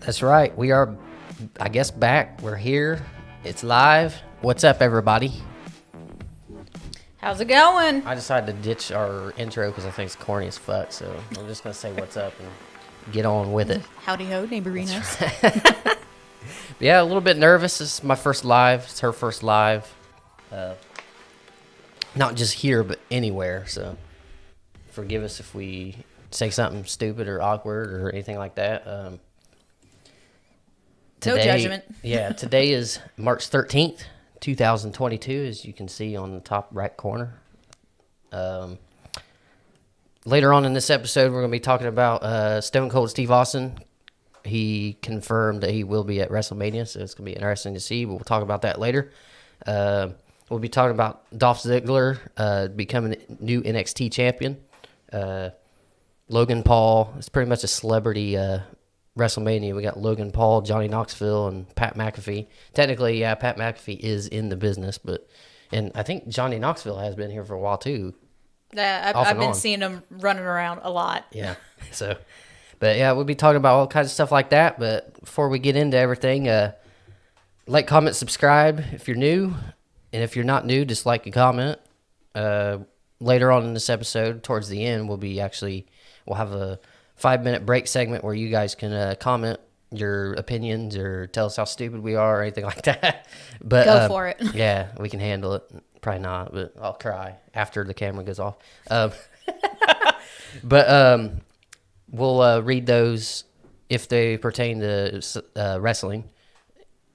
That's right. We are, I guess, back. We're here. It's live. What's up, everybody? How's it going? I decided to ditch our intro because I think it's corny as fuck. So I'm just going to say what's up and get on with it. Howdy ho, neighborinos. Yeah, a little bit nervous. This is my first live. It's her first live. Not just here, but anywhere. So forgive us if we say something stupid or awkward or anything like that. No judgment. Yeah, today is March 13th, 2022, as you can see on the top right corner. Later on in this episode, we're going to be talking about Stone Cold Steve Austin. He confirmed that he will be at WrestleMania, so it's going to be interesting to see. We'll talk about that later. We'll be talking about Dolph Ziggler becoming new NXT champion. Logan Paul. It's pretty much a celebrity WrestleMania. We got Logan Paul, Johnny Knoxville, and Pat McAfee. Technically, yeah, Pat McAfee is in the business, and I think Johnny Knoxville has been here for a while too. Yeah, I've been seeing him running around a lot. Yeah, so, but yeah, we'll be talking about all kinds of stuff like that. But before we get into everything, like, comment, subscribe if you're new, and if you're not new, just like and comment. Later on in this episode, towards the end, we'll have a 5-minute break segment where you guys can comment your opinions or tell us how stupid we are or anything like that. But Go for it. Yeah, we can handle it. Probably not, but I'll cry after the camera goes off. But we'll read those if they pertain to wrestling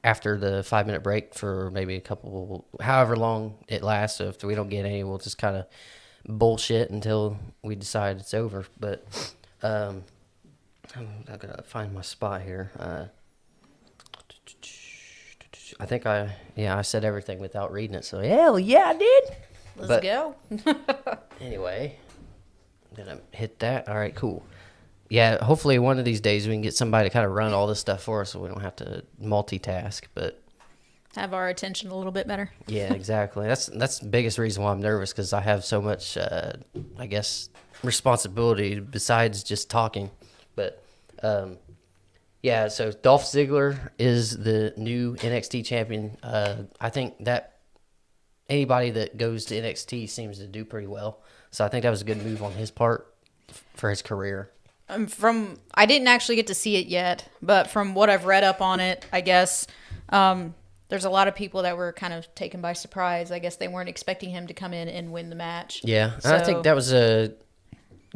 after the 5-minute break for maybe a couple, however long it lasts. So if we don't get any, we'll just kind of bullshit until we decide it's over. But I'm gonna find my spot here. I think I said everything without reading it. So hell yeah, I did. Let's go. Anyway, I'm gonna hit that. All right, cool. Yeah, hopefully one of these days we can get somebody to kind of run all this stuff for us, so we don't have to multitask. But have our attention a little bit better. Yeah, exactly. That's the biggest reason why I'm nervous, because I have so much, I guess, responsibility besides just talking. But yeah, so Dolph Ziggler is the new NXT champion. I think that anybody that goes to NXT seems to do pretty well. So I think that was a good move on his part for his career. I didn't actually get to see it yet, but from what I've read up on it, I guess there's a lot of people that were kind of taken by surprise. I guess they weren't expecting him to come in and win the match. Yeah, so, I think that was a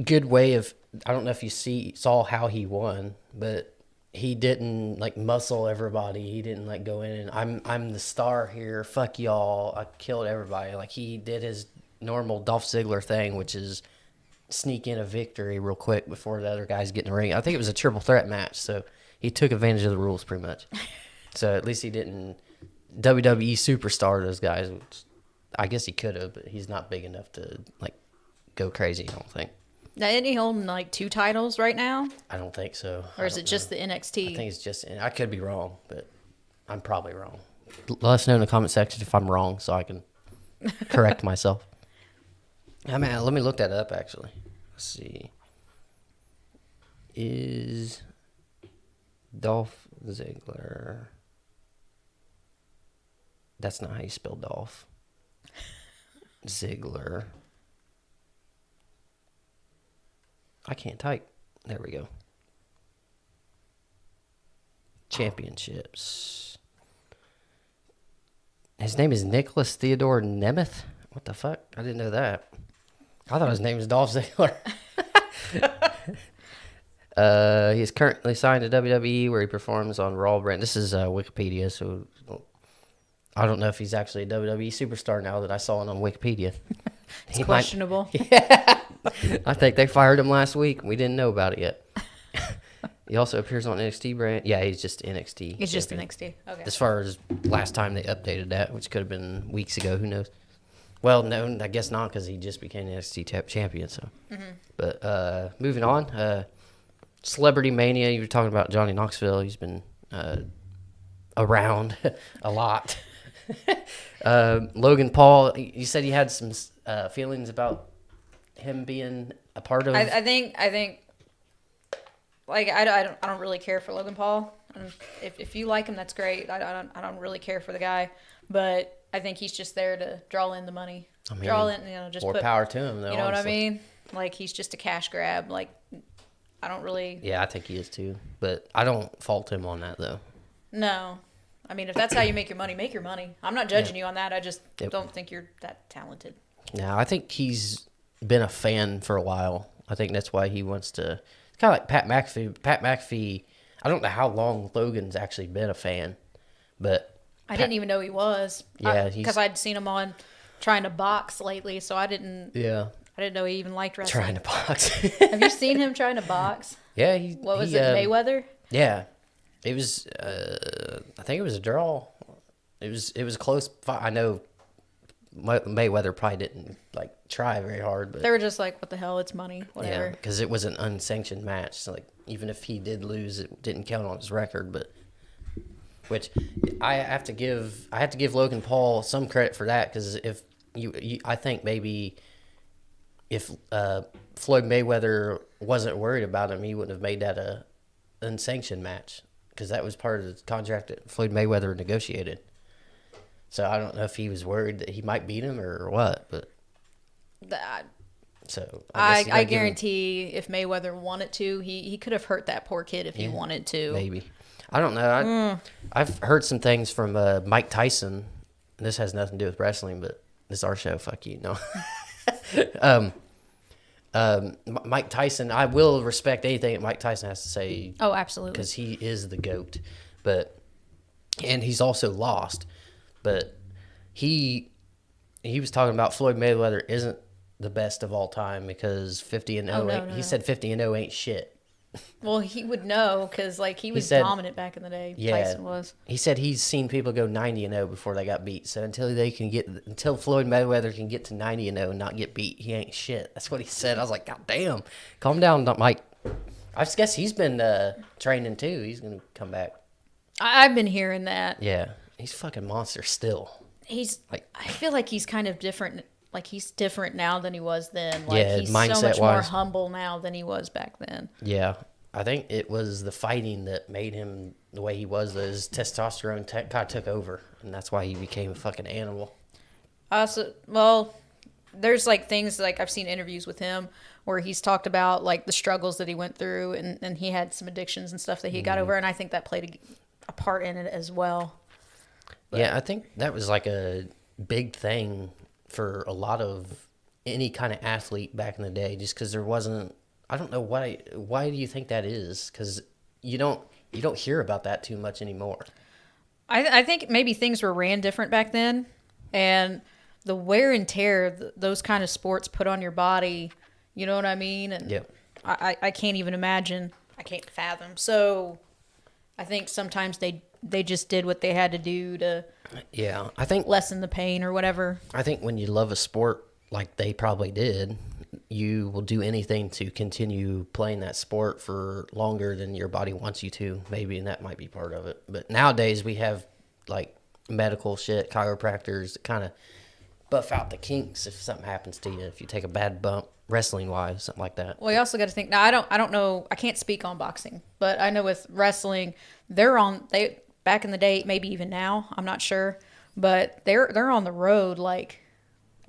good way of, I don't know if you saw how he won, but he didn't like muscle everybody. He didn't like go in and I'm the star here. Fuck y'all. I killed everybody. Like, he did his normal Dolph Ziggler thing, which is sneak in a victory real quick before the other guys get in the ring. I think it was a triple threat match, so he took advantage of the rules pretty much. So at least he didn't WWE superstar those guys. Which I guess he could have, but he's not big enough to like go crazy, I don't think. Now, isn't he holding like 2 titles right now? I don't think so. Or is it just the NXT? I think it's just, I could be wrong, but I'm probably wrong. Let us know in the comment section if I'm wrong so I can correct myself. I mean, let me look that up, actually. Let's see. Is Dolph Ziggler... That's not how you spell Dolph. Ziggler. I can't type. There we go. Championships. His name is Nicholas Theodore Nemeth. What the fuck? I didn't know that. I thought his name was Dolph Ziggler. He is currently signed to WWE, where he performs on Raw brand. This is Wikipedia, so I don't know if he's actually a WWE superstar now that I saw it on Wikipedia. It's questionable. Yeah. I think they fired him last week. We didn't know about it yet. He also appears on NXT brand. Yeah, he's just NXT. He's just NXT. Okay. As far as last time they updated that, which could have been weeks ago, who knows? Well, no, I guess not, because he just became the NXT champion. So, But moving on, Celebrity Mania. You were talking about Johnny Knoxville. He's been around a lot. Logan Paul, you said you had some feelings about him being a part of. I think like I don't really care for Logan Paul. If you like him, that's great. I don't really care for the guy, but I think he's just there to draw in the money. I mean, Draw in, just more put power to him, though. You know honestly. what I mean? Like he's just a cash grab. Like I don't really. Yeah, I think he is too, but I don't fault him on that though. No. I mean, if that's how you make your money, make your money. I'm not judging you on that. I just Yep. don't think you're that talented. Now, I think he's been a fan for a while. I think that's why he wants to. It's kind of like Pat McAfee. Pat McAfee. I don't know how long Logan's actually been a fan, but I didn't even know he was. Yeah, because I'd seen him on trying to box lately, so I didn't know he even liked wrestling. trying to box. Have you seen him trying to box? Yeah, What was it, Mayweather? Yeah, it was. I think it was a draw. It was a close fight. I know Mayweather probably didn't like try very hard, but They were just like, "What the hell? It's money, yeah, whatever." because it was an unsanctioned match. So like even if he did lose, it didn't count on his record. But which I have to give Logan Paul some credit for that, because if I think maybe if Floyd Mayweather wasn't worried about him, he wouldn't have made that a unsanctioned match, because that was part of the contract that Floyd Mayweather negotiated. So I don't know if he was worried that he might beat him or what, but That so I guess you gotta give him- guarantee if Mayweather wanted to, he could have hurt that poor kid if he wanted to. maybe. I don't know. I've heard some things from Mike Tyson. And this has nothing to do with wrestling, but this is our show. Fuck you, no. Mike Tyson. I will respect anything that Mike Tyson has to say, Oh, absolutely. because he is the GOAT. And he's also lost. But he was talking about Floyd Mayweather isn't the best of all time because 50-0. No. He said 50-0 ain't shit. Well, he would know because like he was said- dominant back in the day. Yeah, Tyson was. He said he's seen people go 90-0 before they got beat. So until Floyd Mayweather can get to 90-0 and not get beat, he ain't shit. That's what he said. I was like, God damn, calm down, Mike. I guess he's been training too. He's gonna come back. I've been hearing that. Yeah, he's a fucking monster still. He's Like- I feel like he's kind of different. Like he's different now than he was then. Like Yeah, he's so much more mindset-wise. humble now than he was back then. Yeah, I think it was the fighting that made him the way he was. His testosterone kind of took over, and that's why he became a fucking animal. Well, there's like things like I've seen interviews with him where he's talked about like the struggles that he went through, and he had some addictions and stuff that he got over, and I think that played a part in it as well. Yeah, I think that was like a big thing for a lot of any kind of athlete back in the day, just because there wasn't. I don't know why. Why do you think that is? Because you don't hear about that too much anymore. I think maybe things were ran different back then, and the wear and tear those kind of sports put on your body, you know what I mean? And Yep. I can't even imagine. I can't fathom. So I think sometimes they just did what they had to do to Yeah, I think lessen the pain or whatever. when you love a sport like they probably did, you will do anything to continue playing that sport for longer than your body wants you to, maybe, and that might be part of it. But nowadays we have like medical shit, chiropractors that kind of buff out the kinks if something happens to you, if you take a bad bump wrestling wise, something like that. Well, you also got to think. Now, I don't know. I can't speak on boxing, but I know with wrestling, they back in the day, maybe even now, I'm not sure, but they're on the road like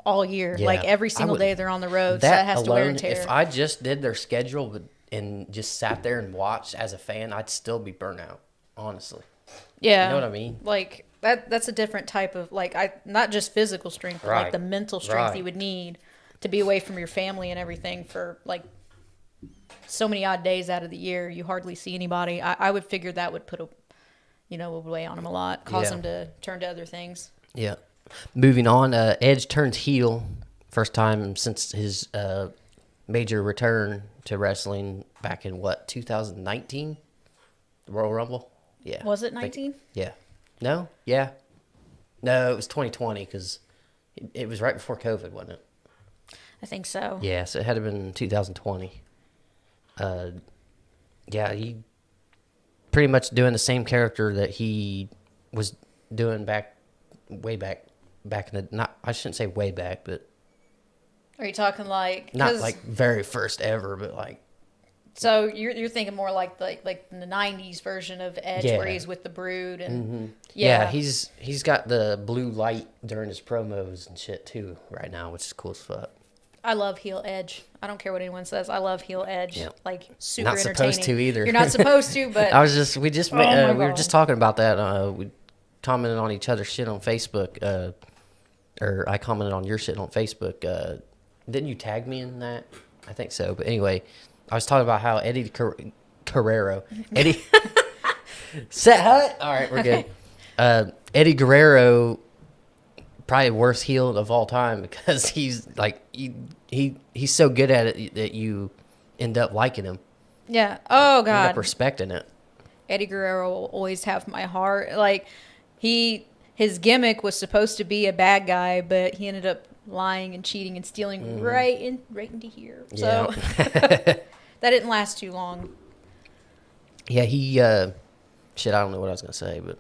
all year, Yeah, like every I single would- day they're on the road. So that has to wear alone, and tear. if I just did their schedule and just sat there and watched as a fan, I'd still be burnt out, honestly. Yeah, You know what I mean? Like that's a different type of not just physical strength, but like Right. the mental strength Right. you would need to be away from your family and everything for like so many odd days out of the year. You hardly see anybody. I would figure that would put would weigh on him a lot, cause Yeah. him to turn to other things. Yeah. Moving on, Edge turns heel. First time since his major return to wrestling back in 2019? The Royal Rumble? Yeah. Was it I think- 19? Yeah. No? Yeah. No, it was 2020 because it was right before COVID, wasn't it? I think so. Yeah, so it had to have been 2020. Yeah, he pretty much doing the same character that he was doing way back in the, not, I shouldn't say way back, but Are you talking like not like very first ever, but like, so you're thinking more like the '90s version of Edge Yeah. where he's with the Brood and yeah, he's got the blue light during his promos and shit too right now, which is cool as fuck. I love heel Edge. I don't care what anyone says. I love heel Edge. Yeah. Like super Not entertaining. supposed to either. You're not supposed to, but We my were God. just talking about that. We commented on each other's shit on Facebook, or I commented on your shit on Facebook. Didn't you tag me in that? I think so. But anyway, I was talking about how Eddie Guerrero, set hut. All right, we're good. Eddie Guerrero, probably worst heel of all time because he's like he's so good at it that you end up liking him, yeah. Oh end up God, respecting it. Eddie Guerrero will always have my heart. Like his gimmick was supposed to be a bad guy, but he ended up lying and cheating and stealing right into here. So that didn't last too long. Yeah, shit, I don't know what I was gonna say, but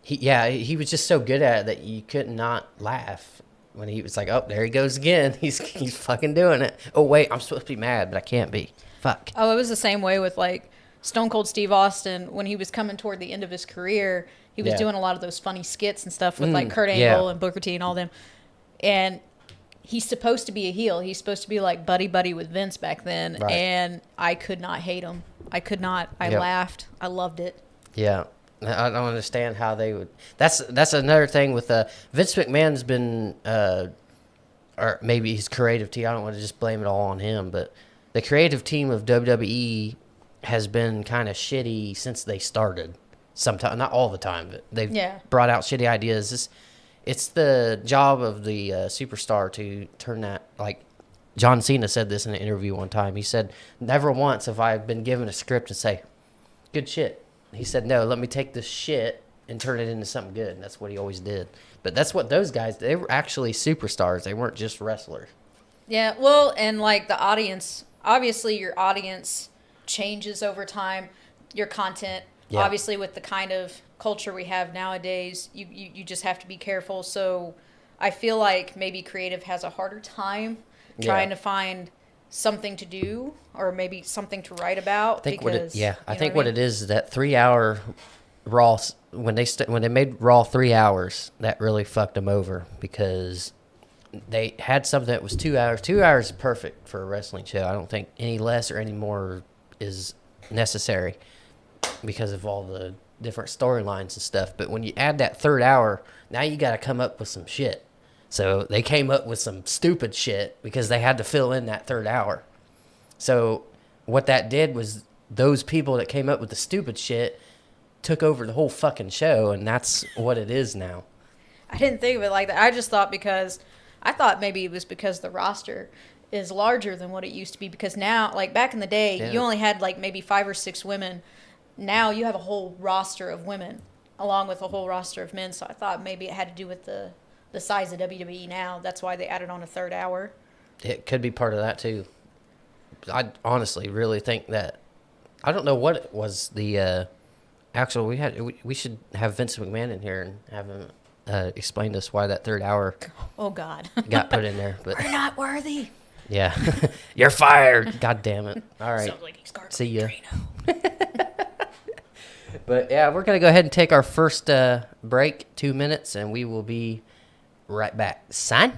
he was just so good at it that you could not laugh when he was like, oh, there he goes again. He's fucking doing it. Oh wait, I'm supposed to be mad, but I can't be. Fuck. Oh, it was the same way with like Stone Cold Steve Austin when he was coming toward the end of his career. He was Yeah. doing a lot of those funny skits and stuff with like Kurt Angle yeah. and Booker T and all them. And he's supposed to be a heel. He's supposed to be like buddy with Vince back then. Right. And I could not hate him. I could not. I Yep. laughed. I loved it. Yeah. I don't understand how they would. That's another thing with Vince McMahon's been, or maybe his creative team. I don't want to just blame it all on him, but the creative team of WWE has been kind of shitty since they started. Sometimes, not all the time, but they've Yeah. brought out shitty ideas. It's the job of the superstar to turn that. Like John Cena said this in an interview one time. He said, "Never once have I been given a script and say, good shit." He said, no, let me take this shit and turn it into something good. And that's what he always did. But that's what those guys, they were actually superstars. They weren't just wrestlers. Yeah, well, and like the audience, obviously your audience changes over time. Your content, Yeah. obviously with the kind of culture we have nowadays, you just have to be careful. So I feel like maybe creative has a harder time trying Yeah. to find something to do or maybe something to write about. I think because, I think what it is that 3 hour Raw, when they made Raw 3 hours, that really fucked them over because they had something that was 2 hours. 2 hours is perfect for a wrestling show. I don't think any less or any more is necessary because of all the different storylines and stuff. But when you add that third hour, now you got to come up with some shit. So they came up with some stupid shit because they had to fill in that third hour. So what that did was those people that came up with the stupid shit took over the whole fucking show, and that's what it is now. I didn't think of it like that. I just thought maybe it was because the roster is larger than what it used to be. Because now, like back in the day, Yeah. you only had like maybe 5 or 6 women. Now you have a whole roster of women along with a whole roster of men. So I thought maybe it had to do with the size of WWE now. That's why they added on a third hour. It could be part of that too. I honestly really think that I don't know what it was. The actual we should have Vince McMahon in here and have him explain to us why that third hour Oh God, got put in there. But we're not worthy. yeah, you're fired. God damn it! All right, Sounds like he's Gargano. see ya. But yeah, we're gonna go ahead and take our first break, 2 minutes, and we will be right back. Son.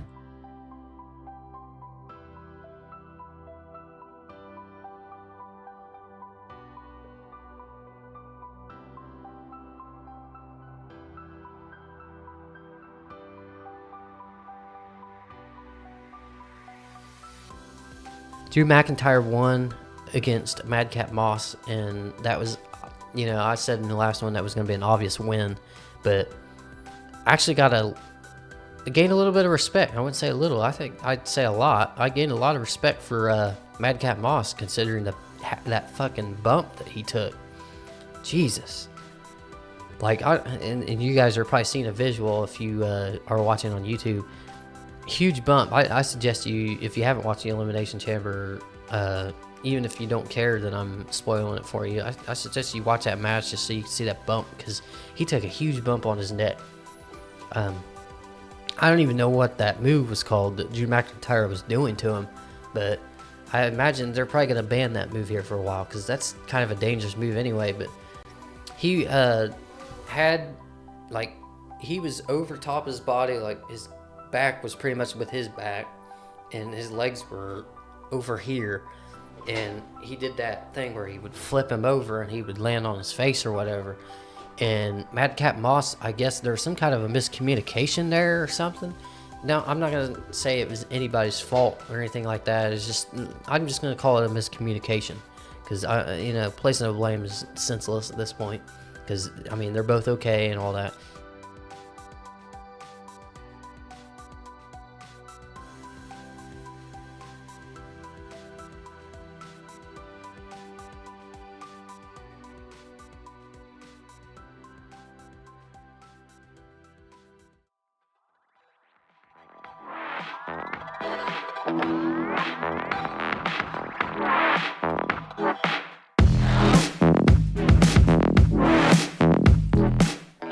Drew McIntyre won against Madcap Moss, and that was, I said in the last one that was going to be an obvious win, but I actually gained a little bit of respect. I wouldn't say a little. I think I'd say a lot. I gained a lot of respect for Madcap Moss, considering that fucking bump that he took. Jesus. Like, and you guys are probably seeing a visual if you are watching on YouTube. Huge bump. I suggest you, if you haven't watched the Elimination Chamber even if you don't care that I'm spoiling it for you, I suggest you watch that match just so you can see that bump, because he took a huge bump on his neck. I don't even know what that move was called that Drew McIntyre was doing to him, but I imagine they're probably going to ban that move here for a while, because that's kind of a dangerous move anyway. But he had, like, he was over top of his body, like his back was pretty much with his back, and his legs were over here, and he did that thing where he would flip him over and he would land on his face or whatever. And Madcap Moss, I guess there's some kind of a miscommunication there or something. Now, I'm not going to say it was anybody's fault or anything like that. It's just, I'm just going to call it a miscommunication, because placing no blame is senseless at this point, because I mean, they're both okay and all that.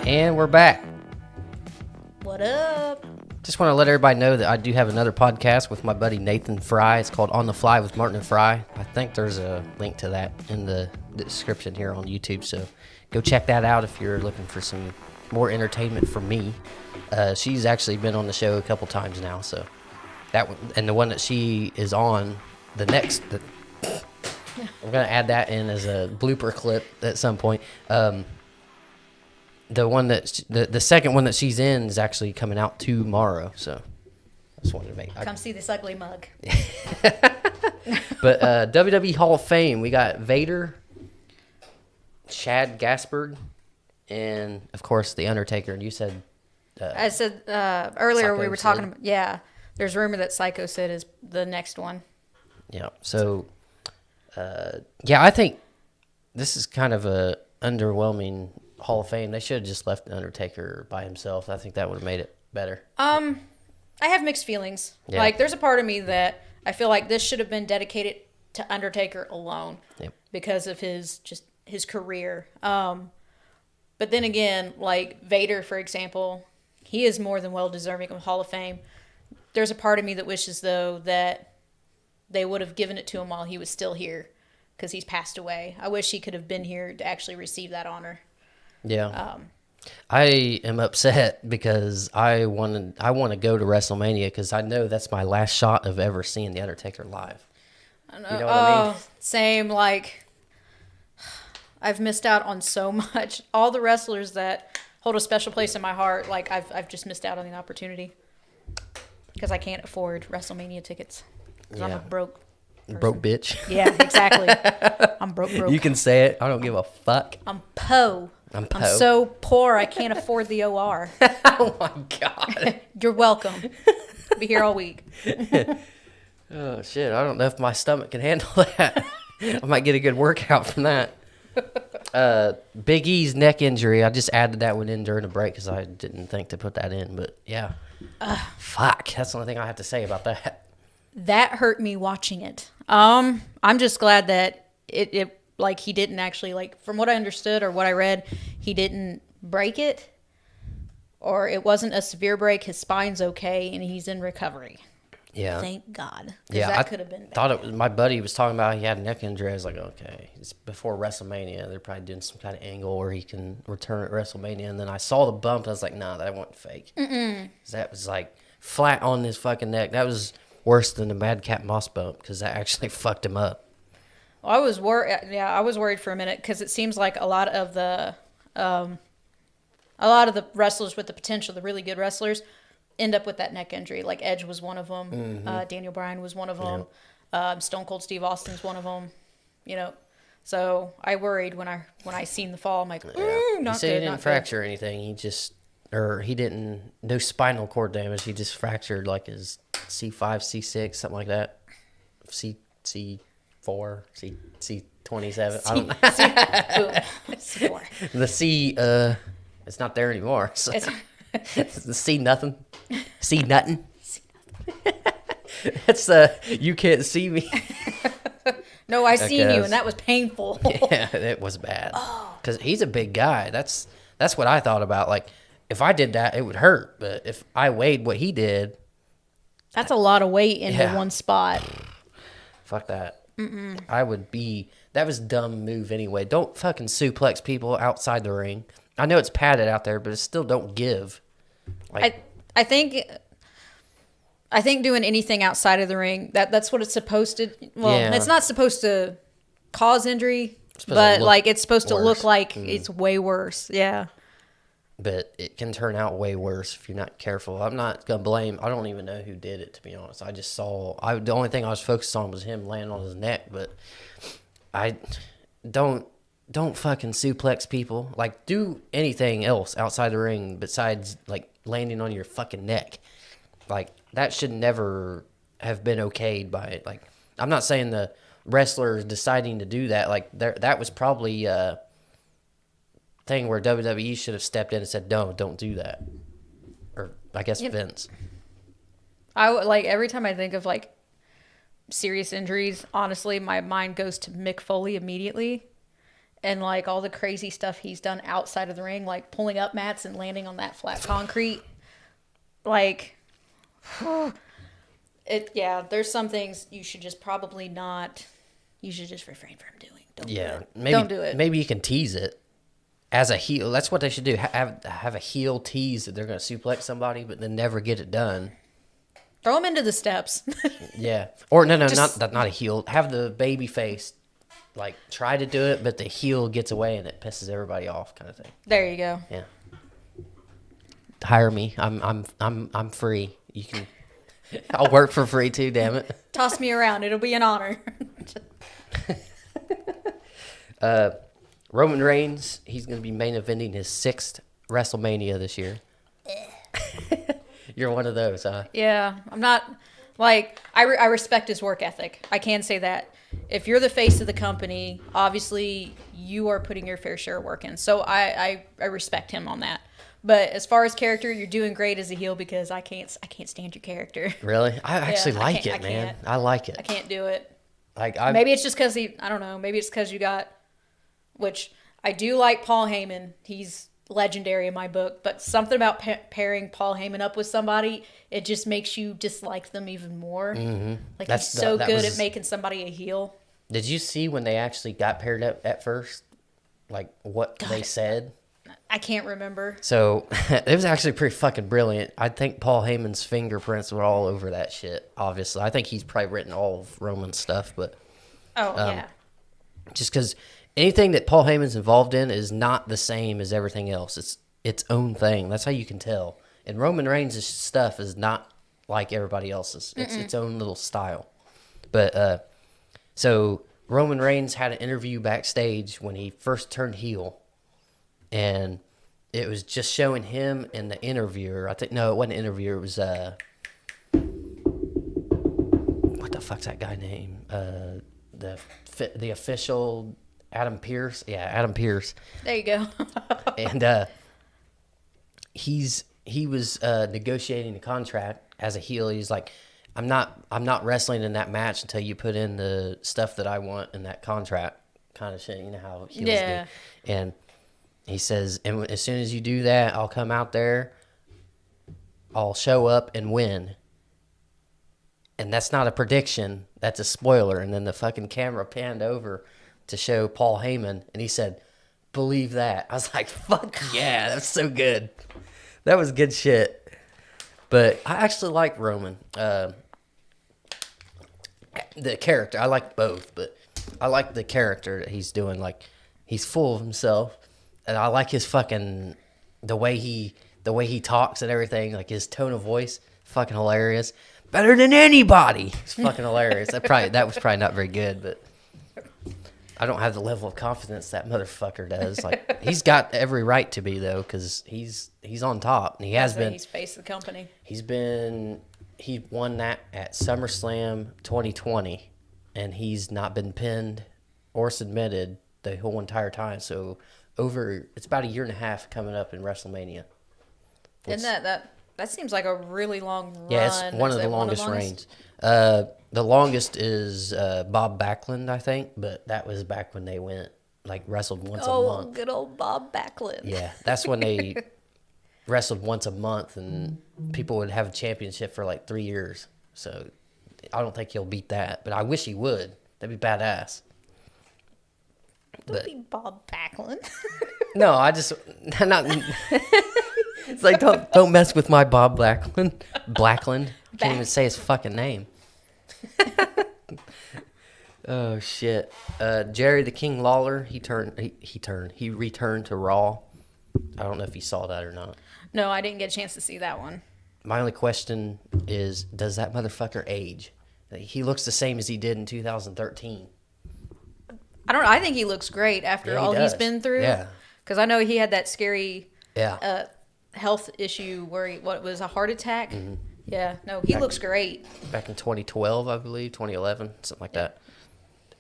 And we're back. What up? Just want to let everybody know that I do have another podcast with my buddy Nathan Fry. It's called On the Fly with Martin and Fry. I think there's a link to that in the description here on YouTube, so go check that out if you're looking for some more entertainment from me. She's actually been on the show a couple times now, so that one, and the one that she is on, I'm gonna add that in as a blooper clip at some point. The one that the second one that she's in is actually coming out tomorrow, so I just wanted to make. Come see this ugly mug. But WWE Hall of Fame, we got Vader, Shad Gaspard, and of course the Undertaker. And you said, I said earlier Psycho we were talking about, there's rumor that Psycho Sid is the next one. Yeah. So, I think this is kind of a underwhelming Hall of Fame. They should have just left the Undertaker by himself. I think that would have made it better. I have mixed feelings. Yeah. Like, there's a part of me that I feel like this should have been dedicated to Undertaker alone, because of his career. But then again, like Vader, for example, he is more than well deserving of Hall of Fame. There's a part of me that wishes, though, that they would have given it to him while he was still here, because he's passed away. I wish he could have been here to actually receive that honor. Yeah. I am upset because I want to go to WrestleMania, because I know that's my last shot of ever seeing the Undertaker live. You know what I mean? Same. Like, I've missed out on so much. All the wrestlers that hold a special place in my heart, like I've just missed out on the opportunity because I can't afford WrestleMania tickets. Because I'm a broke person. Broke bitch. Yeah, exactly. I'm broke. You can say it. I don't give a fuck. I'm po. I'm so poor I can't afford the OR. Oh my God. You're welcome. Be here all week. Oh shit, I don't know if my stomach can handle that. I might get a good workout from that. Big E's neck injury. I just added that one in during the break because I didn't think to put that in, but yeah. Fuck, that's the only thing I have to say about that. That hurt me watching it. I'm just glad that it like he didn't actually, like, from what I understood or what I read, he didn't break it, or it wasn't a severe break. His spine's okay and he's in recovery. Yeah. Thank God. Yeah, that could have been bad. Thought it was, my buddy was talking about he had a neck injury. I was like, okay, it's before WrestleMania. They're probably doing some kind of angle where he can return at WrestleMania. And then I saw the bump. And I was like, nah, that wasn't fake. That was like flat on his fucking neck. That was worse than the Madcap Moss bump because that actually fucked him up. Well, I was worried. Yeah, I was worried for a minute because it seems like a lot of the wrestlers with the potential, the really good wrestlers, end up with that neck injury. Like Edge was one of them. Mm-hmm. Daniel Bryan was one of them. Yep. Stone Cold Steve Austin's one of them. You know, so I worried when I seen the fall. I'm like, not he said good. He didn't fracture anything. He didn't. No spinal cord damage. He just fractured like his C5, C6, something like that. C4, C27. I don't know. C4. The C, it's not there anymore. So. It's the C nothing. C nothing. It's you can't see me. No, I seen you, Because- and that was painful. Yeah, it was bad. Because he's a big guy. That's what I thought about. Like, if I did that, it would hurt. But if I weighed what he did, That's a lot of weight into Yeah. one spot. fuck that. I would be. That was a dumb move anyway. Don't fucking suplex people outside the ring. I know it's padded out there, but it still don't give. Like, I think doing anything outside of the ring, that's what it's supposed to. Well, Yeah. it's not supposed to cause injury, supposed to but look like it's supposed to look worse. like it's way worse. Yeah. but it can turn out way worse if you're not careful. I'm not gonna blame. I don't even know who did it, to be honest. I just saw. The only thing I was focused on was him laying on his neck. But I don't fucking suplex people. Like, do anything else outside the ring besides like landing on your fucking neck. Like, that should never have been okayed by, like, I'm not saying the wrestlers deciding to do that. Like, that was probably thing where WWE should have stepped in and said, no, don't do that. Or I guess Vince. Like every time I think of like serious injuries, honestly, my mind goes to Mick Foley immediately. And like all the crazy stuff he's done outside of the ring, like pulling up mats and landing on that flat concrete. Like, there's some things you should just probably not, you should just refrain from doing. Don't do it. Maybe, Don't do it. Maybe you can tease it as a heel. That's what they should do. Have a heel tease that they're going to suplex somebody, but then never get it done. Throw him into the steps. Yeah. Or no, Just- not a heel. Have the baby face like try to do it, but the heel gets away and it pisses everybody off, kind of thing. There you go. Yeah. Hire me. I'm free. You can. I'll work for free too. Damn it. Toss me around. It'll be an honor. Roman Reigns. He's going to be main eventing his 6th WrestleMania this year. You're one of those, huh? Yeah, I'm not like I respect his work ethic. I can say that. If you're the face of the company, obviously you are putting your fair share of work in. So I respect him on that. But as far as character, you're doing great as a heel because I can't stand your character. Really? I actually I like can't- it, I man. can't. I like it. I can't do it. Like Maybe it's just because I don't know. Maybe it's because you got, which I do like Paul Heyman. He's legendary in my book. But something about pairing Paul Heyman up with somebody, it just makes you dislike them even more. Mm-hmm. Like That's he's so that good was- at making somebody a heel. Did you see when they actually got paired up at first? Like what they said? I can't remember. So it was actually pretty fucking brilliant. I think Paul Heyman's fingerprints were all over that shit, obviously. I think he's probably written all of Roman's stuff, but Oh yeah. just because anything that Paul Heyman's involved in is not the same as everything else. It's its own thing. That's how you can tell. And Roman Reigns' stuff is not like everybody else's. It's its own little style. But so Roman Reigns had an interview backstage when he first turned heel, and it was just showing him and the interviewer. I think no, it wasn't an interviewer. It was what the fuck's that guy name? The official Adam Pearce. Yeah, Adam Pearce. There you go. And he was negotiating the contract as a heel. He's like, I'm not wrestling in that match until you put in the stuff that I want in that contract, kind of shit. You know how heels Yeah. do. And he says, and as soon as you do that, I'll come out there, I'll show up and win. And that's not a prediction, that's a spoiler. And then the fucking camera panned over to show Paul Heyman, and he said, believe that. I was like, fuck yeah, that's so good. That was good shit. But I actually like Roman. The character, I like both, but I like the character that he's doing. Like, he's full of himself, and I like his fucking the way he talks and everything. Like his tone of voice, fucking hilarious. Better than anybody. It's fucking hilarious. That was probably not very good, but I don't have the level of confidence that motherfucker does. Like, he's got every right to be though, because he's on top, and he has been. He's face of the company. He won that at SummerSlam 2020, and he's not been pinned or submitted the whole entire time. So it's about a year and a half coming up in WrestleMania. Isn't That seems like a really long run. Yeah, it's one Is of the it longest reigns. The longest is Bob Backlund, I think, but that was back when they wrestled once a Oh, month. good old Bob Backlund. Yeah, that's when they wrestled once a month, and people would have a championship for like 3 years. So I don't think he'll beat that, but I wish he would. That'd be badass. Don't be Bob Backlund. No, I just not. It's like don't mess with my Bob Blackland. Blackland. I can't even say his fucking name. Oh shit. Jerry the King Lawler. He returned to Raw. I don't know if you saw that or not. No, I didn't get a chance to see that one. My only question is, does that motherfucker age? He looks the same as he did in 2013. I don't know. I think he looks great after Yeah, he all he's does. been through. Yeah. Because I know he had that scary Yeah. health issue where what was a heart attack. Mm-hmm. Yeah. No, he looks great. Back in 2012, I believe, 2011, something like that.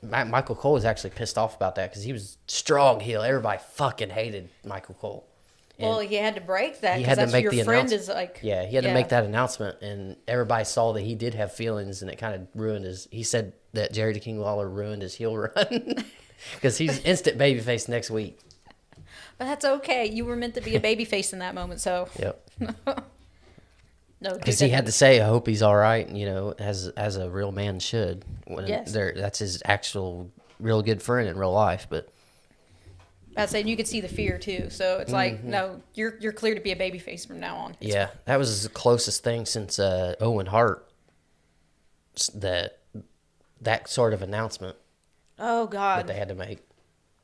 Michael Cole was actually pissed off about that because he was strong heel. Everybody fucking hated Michael Cole. And Well, he had to break that he because had to that's make your the friend announcement. is like. Yeah, he had to make that announcement, and everybody saw that he did have feelings, and it kind of ruined his. He said that Jerry the King Lawler ruined his heel run because he's instant babyface next week. But that's okay. You were meant to be a babyface in that moment, so Yep. no. Because he had to say, "I hope he's all right," as a real man should. When Yes. that's his actual real good friend in real life, but. I was saying you could see the fear too, so it's like Mm-hmm. no, you're clear to be a babyface from now on. Yeah, that was the closest thing since Owen Hart. That sort of announcement Oh that God, they had to make,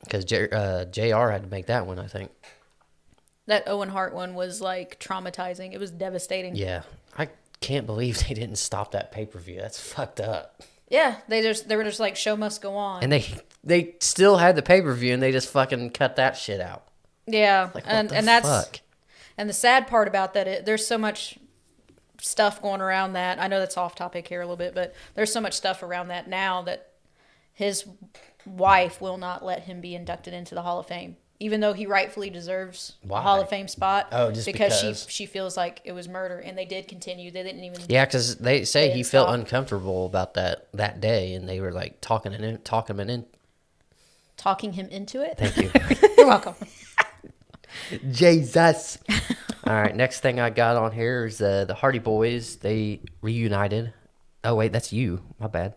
because JR had to make that one, I think. that Owen Hart one was like traumatizing. It was devastating. Yeah, I can't believe they didn't stop that pay-per-view. That's fucked up. Yeah, they were just like show must go on. And they still had the pay-per-view, and they just fucking cut that shit out. Yeah, Like, what and the that's fuck? and the sad part about that, there's so much stuff going around that. I know that's off topic here a little bit, but there's so much stuff around that now that his wife will not let him be inducted into the Hall of Fame, even though he rightfully deserves Why? a Hall of Fame spot. Oh, just because. she feels like it was murder, and they did continue. They didn't even. Yeah, because they say They he didn't felt stop. uncomfortable about that day, and they were like talking him in. Talking him into it. Thank you. You're welcome. Jesus. All right, next thing I got on here is the Hardy Boys. They reunited. Oh wait, that's you. My bad.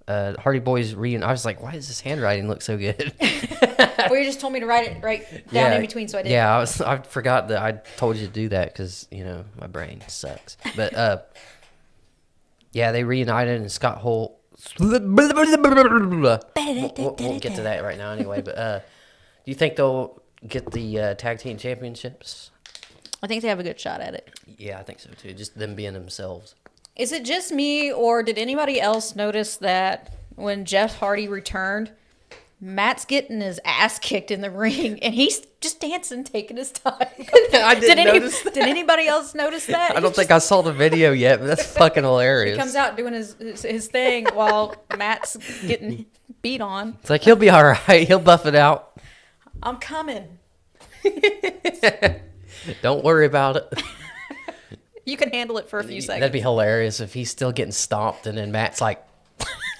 Hardy Boys reunited. I was like, why does this handwriting look so good? Well, you just told me to write it right down in between, so I did. Yeah, I forgot that I told you to do that because my brain sucks. But yeah, they reunited, and Scott Hall. We'll get to that right now anyway. But do you think they'll get the tag team championships? I think they have a good shot at it. Yeah, I think so too. Just them being themselves. Is it just me, or did anybody else notice that when Jeff Hardy returned, Matt's getting his ass kicked in the ring, and he's just dancing, taking his time? I didn't notice that. Did anybody else notice that? I don't think I saw the video yet, but that's fucking hilarious. He comes out doing his thing while Matt's getting beat on. It's like he'll be all right. He'll buff it out. I'm coming. Don't worry about it. You can handle it for a few seconds. That'd be hilarious if he's still getting stomped, and then Matt's like,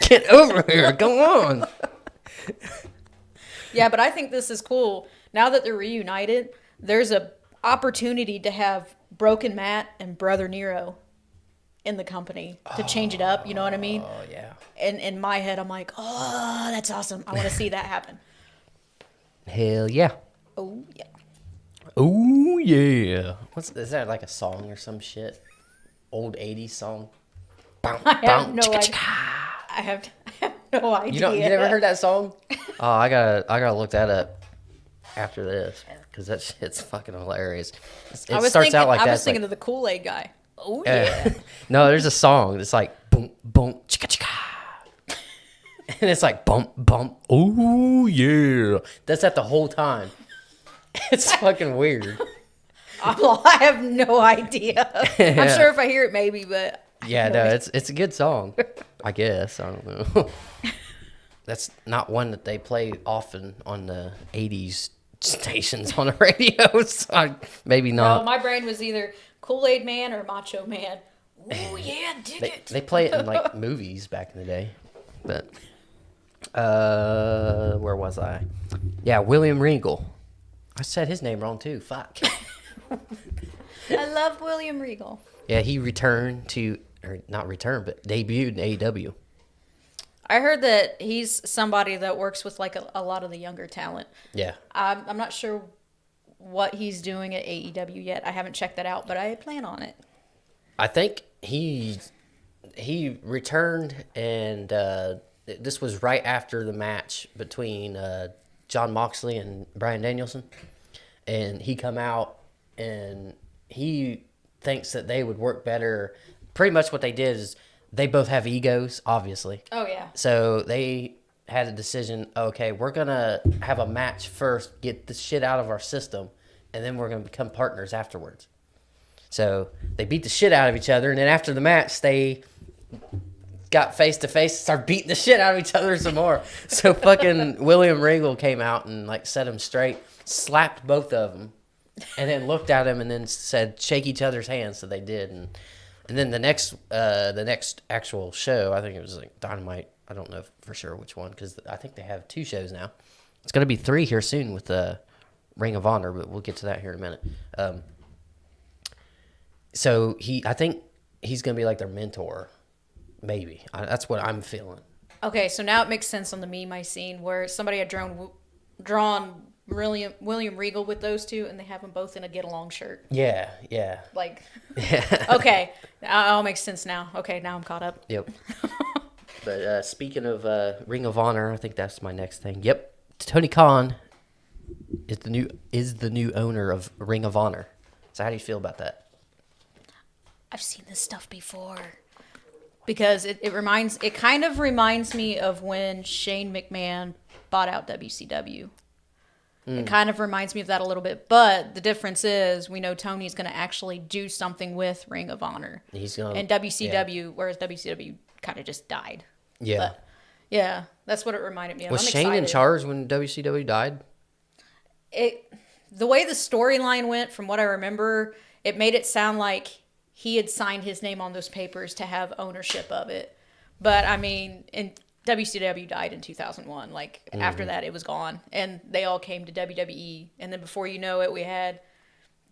"Get over here, go on." Yeah, but I think this is cool. Now that they're reunited, there's a opportunity to have Broken Matt and Brother Nero in the company to change it up. You know what I mean? Oh yeah. And in my head, I'm like, oh, that's awesome. I want to see that happen. Hell yeah. Oh yeah. Oh yeah. Is that like a song or some shit? Old 80s song? I have no idea. I have no idea. You never heard that song? Oh, I gotta look that up after this because that shit's fucking hilarious. It starts out like that. I was it's thinking like, of the Kool-Aid guy. Oh yeah. no, there's a song. It's like boom, boom, chicka, chicka. And it's like bump, bump. Oh yeah. That's that the whole time. It's fucking weird. I have no idea. I'm sure if I hear it, maybe, but Yeah, no, it's a good song. I guess. I don't know. That's not one that they play often on the 80s stations on the radio, so maybe No, not. my brain was either Kool-Aid Man or Macho Man. Oh yeah, dig it. They play it in like movies back in the day, but where was I? Yeah, William Regal. I said his name wrong too. Fuck. I love William Regal. Yeah, he returned to, or not returned, but debuted in AEW. I heard that he's somebody that works with like a lot of the younger talent. Yeah. I'm not sure what he's doing at AEW yet. I haven't checked that out, but I plan on it. I think he returned, and this was right after the match between John Moxley and Bryan Danielson, and he come out and he thinks that they would work better. Pretty much what they did is they both have egos, obviously. Oh yeah. So they had a decision. Okay, we're gonna have a match first, get the shit out of our system, and then we're gonna become partners afterwards. So they beat the shit out of each other, and then after the match, they got face to face, started beating the shit out of each other some more. So fucking William Regal came out and like set him straight, slapped both of them, and then looked at him and then said, "Shake each other's hands." So they did, and then the next actual show, I think it was like Dynamite. I don't know for sure which one because I think they have 2 shows now. It's gonna be 3 here soon with Ring of Honor, but we'll get to that here in a minute. So I think he's gonna be like their mentor, maybe. That's what I'm feeling. Okay, so now it makes sense on the meme I seen where somebody had drawn William Regal with those two, and they have them both in a get along shirt. Yeah. Like, okay, it all makes sense now. Okay, now I'm caught up. Yep. But speaking of Ring of Honor, I think that's my next thing. Yep, Tony Khan is the new owner of Ring of Honor. So how do you feel about that? I've seen this stuff before. Because it kind of reminds me of when Shane McMahon bought out WCW. It kind of reminds me of that a little bit. But the difference is we know Tony's going to actually do something with Ring of Honor. He's going and WCW, whereas WCW kind of just died. Yeah. But, yeah, that's what it reminded me of. Was I'm Shane in excited. charge when WCW died? The way the storyline went, from what I remember, it made it sound like he had signed his name on those papers to have ownership of it. But, I mean, WCW died in 2001. Like, after that, it was gone. And they all came to WWE. And then before you know it, we had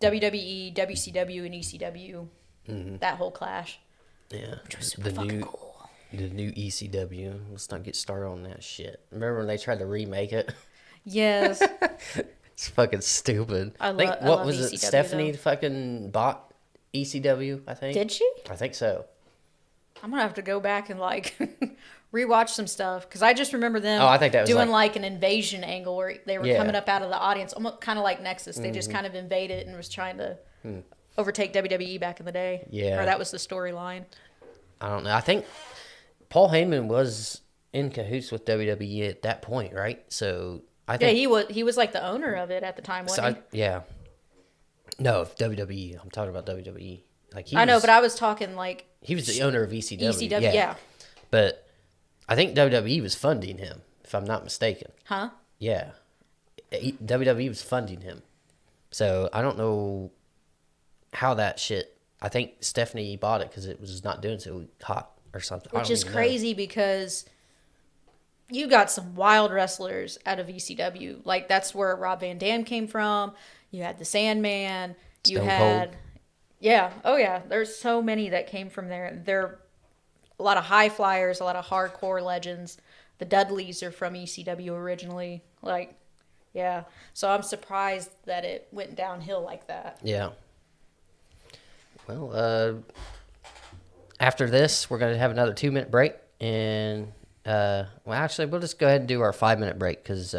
WWE, WCW, and ECW. That whole clash. Yeah. Which was super fucking cool. The new ECW. Let's not get started on that shit. Remember when they tried to remake it? Yes. It's fucking stupid. I think, love what was it? ECW Stephanie though. fucking bought ECW, I think. Did she? I think so. I'm going to have to go back and, like, rewatch some stuff. Because I just remember them Oh, I think that was doing, like- like, an invasion angle where they were Yeah. coming up out of the audience. Almost kind of like Nexus. They just kind of invaded and was trying to overtake WWE back in the day. Yeah. Or that was the storyline. I don't know. I think Paul Heyman was in cahoots with WWE at that point, right? So I Yeah, think he was like the owner of it at the time, wasn't he? yeah. No, WWE. I'm talking about WWE. Like I know, but I was talking like he was the owner of ECW. ECW, yeah. But I think WWE was funding him, if I'm not mistaken. Huh? Yeah. WWE was funding him. So I don't know how that shit. I think Stephanie bought it because it was not doing so hot or something. I Which don't is even know. crazy because you got some wild wrestlers out of ECW. Like, that's where Rob Van Dam came from. You had the Sandman. You Stone had... Cold. Yeah. Oh, yeah. There's so many that came from there. They're a lot of high flyers, a lot of hardcore legends. The Dudleys are from ECW originally. Like, yeah. So I'm surprised that it went downhill like that. Yeah. Well, after this, we're going to have another 2-minute break. And, well, actually, we'll just go ahead and do our 5-minute break. Because,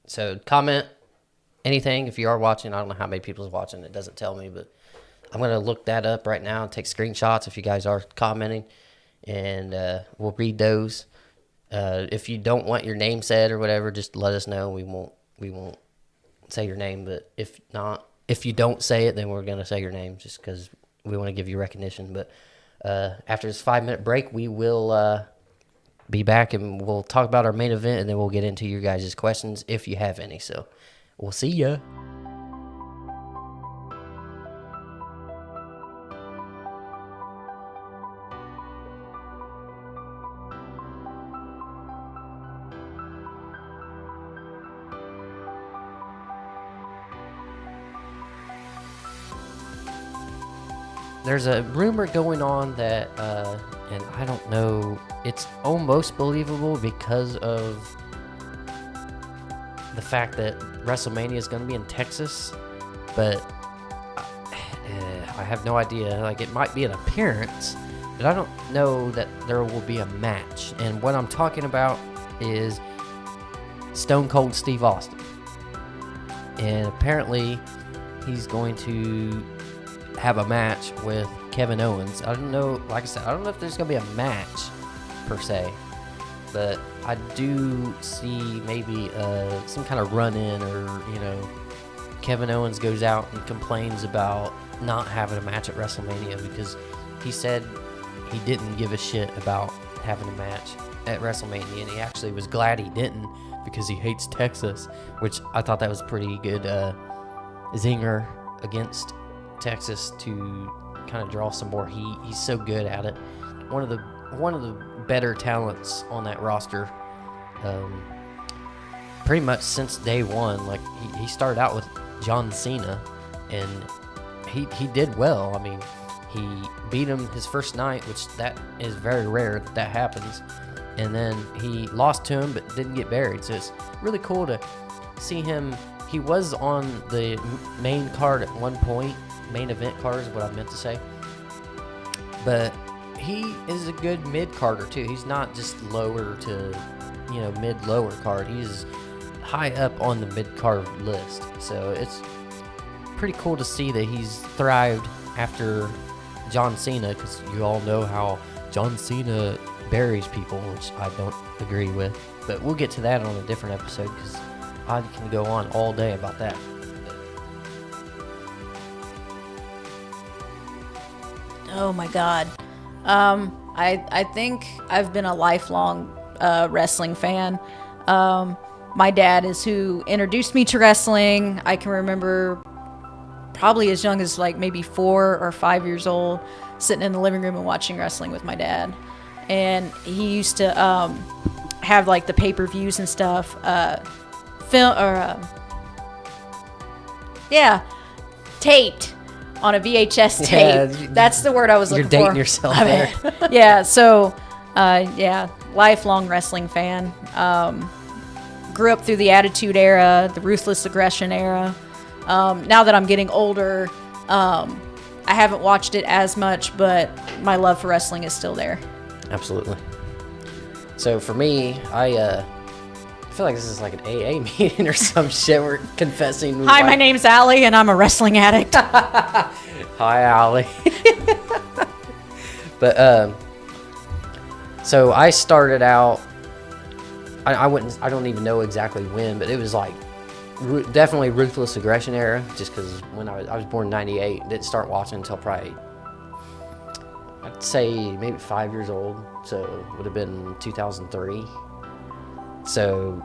so comment anything if you are watching. I don't know how many people is watching. It doesn't tell me. But I'm going to look that up right now and take screenshots if you guys are commenting. And we'll read those. If you don't want your name said or whatever, just let us know. We won't say your name. But if not, if you don't say it, then we're going to say your name just because we want to give you recognition. But after this 5-minute break, we will be back and we'll talk about our main event, and then we'll get into your guys' questions if you have any. So we'll see ya. There's a rumor going on that, and I don't know, it's almost believable because of the fact that WrestleMania is going to be in Texas, but I have no idea. Like, it might be an appearance, but I don't know that there will be a match. And what I'm talking about is Stone Cold Steve Austin. And apparently, he's going to have a match with Kevin Owens. I don't know, like I said, I don't know if there's going to be a match per se, but I do see maybe some kind of run-in, or, you know, Kevin Owens goes out and complains about not having a match at WrestleMania because he said he didn't give a shit about having a match at WrestleMania, and he actually was glad he didn't because he hates Texas, which I thought that was pretty good zinger against Texas to kind of draw some more heat. He's so good at it. One of the better talents on that roster. Pretty much since day one. Like, he started out with John Cena, and he did well. I mean, he beat him his first night, which that is very rare that happens. And then he lost to him, but didn't get buried. So it's really cool to see him. He was on the main card at one point. Main event card is what I meant to say. But he is a good mid-carder too. He's not just lower to, you know, mid-lower card. He's high up on the mid-card list. So it's pretty cool to see that he's thrived after John Cena, because you all know how John Cena buries people, which I don't agree with. But we'll get to that on a different episode, because I can go on all day about that. Oh my God. I think I've been a lifelong wrestling fan. My dad is who introduced me to wrestling. I can remember probably as young as like maybe 4 or 5 years old, sitting in the living room and watching wrestling with my dad. And he used to have like the pay-per-views and stuff, taped on a VHS tape. Yeah, that's the word I was looking for. You're dating yourself there. Yeah, so lifelong wrestling fan. Grew up through the Attitude Era, the Ruthless Aggression era. Now that I'm getting older, I haven't watched it as much, but my love for wrestling is still there. Absolutely. So for me, I feel like this is like an AA meeting or some shit. We're confessing. Hi, my name's Allie, and I'm a wrestling addict. Hi, Allie. But so I started out. I don't even know exactly when, but it was like definitely Ruthless Aggression era. Just because when I was born in '98, didn't start watching until probably, I'd say maybe 5 years old. So it would have been 2003. So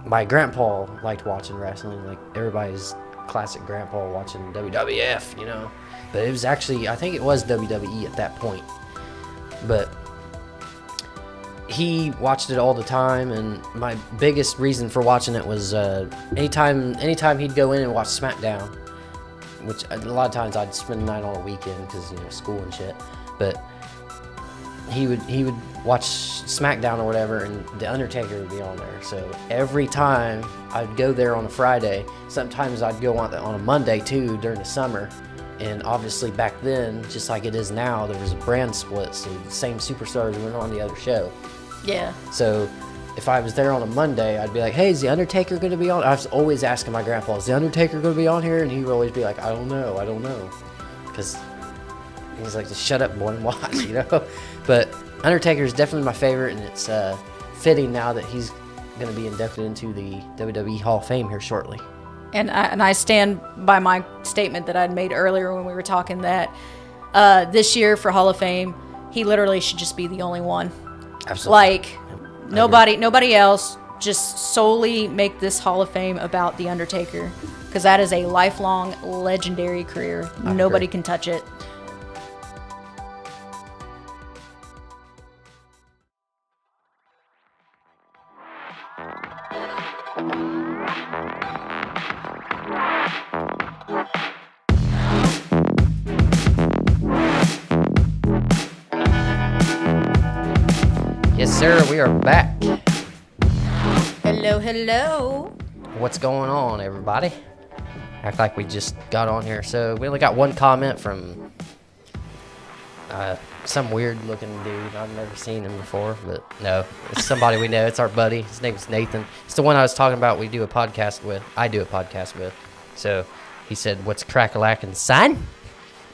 my grandpa liked watching wrestling, like everybody's classic grandpa watching WWF, you know. But it was actually, I think it was WWE at that point. But he watched it all the time, and my biggest reason for watching it was anytime he'd go in and watch SmackDown, which a lot of times I'd spend the night on a weekend because, you know, school and shit. But he would watch SmackDown or whatever, and The Undertaker would be on there. So every time I'd go there on a Friday, sometimes I'd go on a Monday too during the summer. And obviously back then, just like it is now, there was a brand split, so the same superstars went on the other show. Yeah. So if I was there on a Monday, I'd be like, hey, is The Undertaker going to be on? I was always asking my grandpa, is The Undertaker going to be on here? And he would always be like, I don't know. Because he's like, just shut up, boy, and watch, you know? But Undertaker is definitely my favorite, and it's fitting now that he's going to be inducted into the WWE Hall of Fame here shortly. And I stand by my statement that I'd made earlier when we were talking that this year for Hall of Fame, he literally should just be the only one. Absolutely. Like nobody else. Just solely make this Hall of Fame about The Undertaker, because that is a lifelong legendary career. Nobody can touch it. Yes, sir. We are back. Hello. What's going on, everybody? Act like we just got on here. So we only got one comment from some weird-looking dude. I've never seen him before, but no, it's somebody we know. It's our buddy. His name is Nathan. It's the one I was talking about. I do a podcast with. So he said, "What's crack-a-lackin', son?"